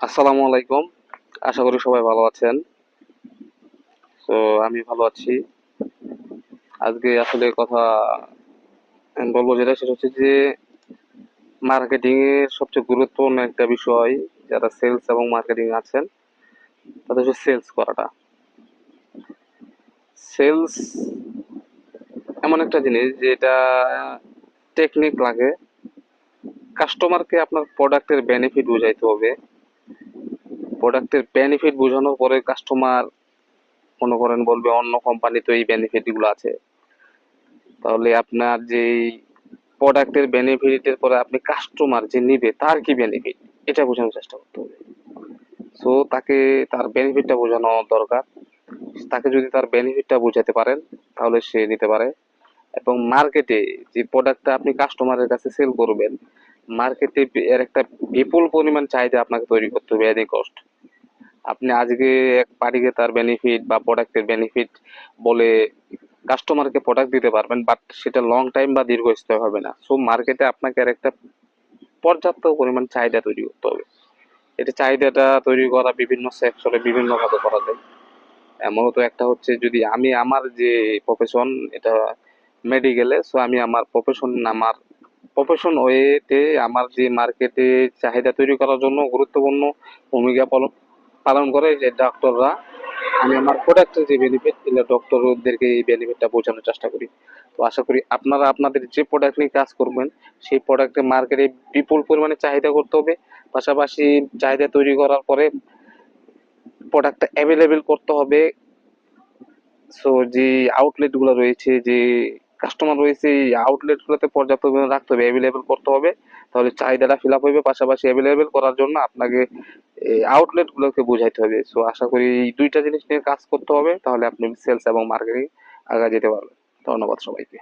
আসসালামু আলাইকুম। আশা করি সবাই ভালো আছেন। তো আমি ভালো আছি। আজকে আসলে কথা বলবো যেটা সেটা হচ্ছে যে মার্কেটিং এর সবচেয়ে গুরুত্বপূর্ণ একটা বিষয়, যারা সেলস এবং মার্কেটিং আছেন তাদের হচ্ছে সেলস করাটা। সেলস এমন একটা জিনিস যেটা টেকনিক লাগে। কাস্টমারকে আপনার প্রোডাক্টের বেনিফিট বোঝাইতে হবে। প্রোডাক্টের বেনিফিট বোঝানোর পরে কাস্টমার মনে করেন বলবে অন্য কোম্পানি তো এই বেনিফিট গুলো আছে, তাহলে আপনার যেই প্রোডাক্টের বেনিফিটের পরে আপনি কাস্টমার যে নিবে তার কি বেনিফিট এটা বোঝানোর চেষ্টা করতে হবে। সো তাকে তার বেনিফিটটা বোঝানো দরকার। তাকে যদি তার বেনিফিটটা বোঝাতে পারেন তাহলে সে নিতে পারে। এবং মার্কেটে যে প্রোডাক্টটা আপনি কাস্টমারের কাছে সেল করবেন, মার্কেটে এর একটা বিপুল পরিমাণ চাহিদা আপনাকে তৈরি করতে হবে এনি কস্ট। আপনি আজকে এক পার্টিকে তার বেনিফিট বা প্রোডাক্টের বেনিফিট বলে কাস্টমারকে প্রোডাক্ট দিতে পারবেন, বাট সেটা লং টাইম বা দীর্ঘস্থায়ী হবে না। সো মার্কেটে আপনাকে আর একটা পর্যাপ্ত পরিমাণ চাহিদা তৈরি করতে হবে। এটা চাহিদাটা তৈরি করা বিভিন্ন সেক্টরে বিভিন্ন ভাবে করা যায়। মূলত একটা হচ্ছে, যদি আমি আমার যে প্রফেশন এটা মেডিকেলে, সো আমি আমার প্রফেশন ওয়েতে আমার যে মার্কেটে চাহিদা তৈরি করার জন্য গুরুত্বপূর্ণ ভূমিকা পালন করে যে ডক্টররা, আমি আমার প্রোডাক্টের যে বেনিফিট এগুলো ডক্টরদেরকে এই বেনিফিটটা বোঝানোর চেষ্টা করি। তো আশা করি আপনারা আপনাদের যে প্রোডাক্ট নিয়ে কাজ করবেন সেই প্রোডাক্টের মার্কেটে বিপুল পরিমাণে চাহিদা করতে হবে। পাশাপাশি চাহিদা তৈরি করার পরে প্রোডাক্টটা অ্যাভেলেবেল করতে হবে। সো যে আউটলেট গুলো রয়েছে, যে কাস্টমার রয়েছে, এই আউটলেট গুলোতে পর্যাপ্ত পরিমাণে রাখতে হবে, অ্যাভেলেবেল করতে হবে। তাহলে চাহিদাটা ফিল আপ হবে। পাশাপাশি অ্যাভেলেবেল করার জন্য আপনাকে আউটলেট গুলোকে বোঝাইতে হবে। সো আশা করি এই দুইটা জিনিস নিয়ে কাজ করতে হবে, তাহলে আপনি সেলস এবং মার্কেটিং আগে যেতে পারবেন। ধন্যবাদ সবাইকে।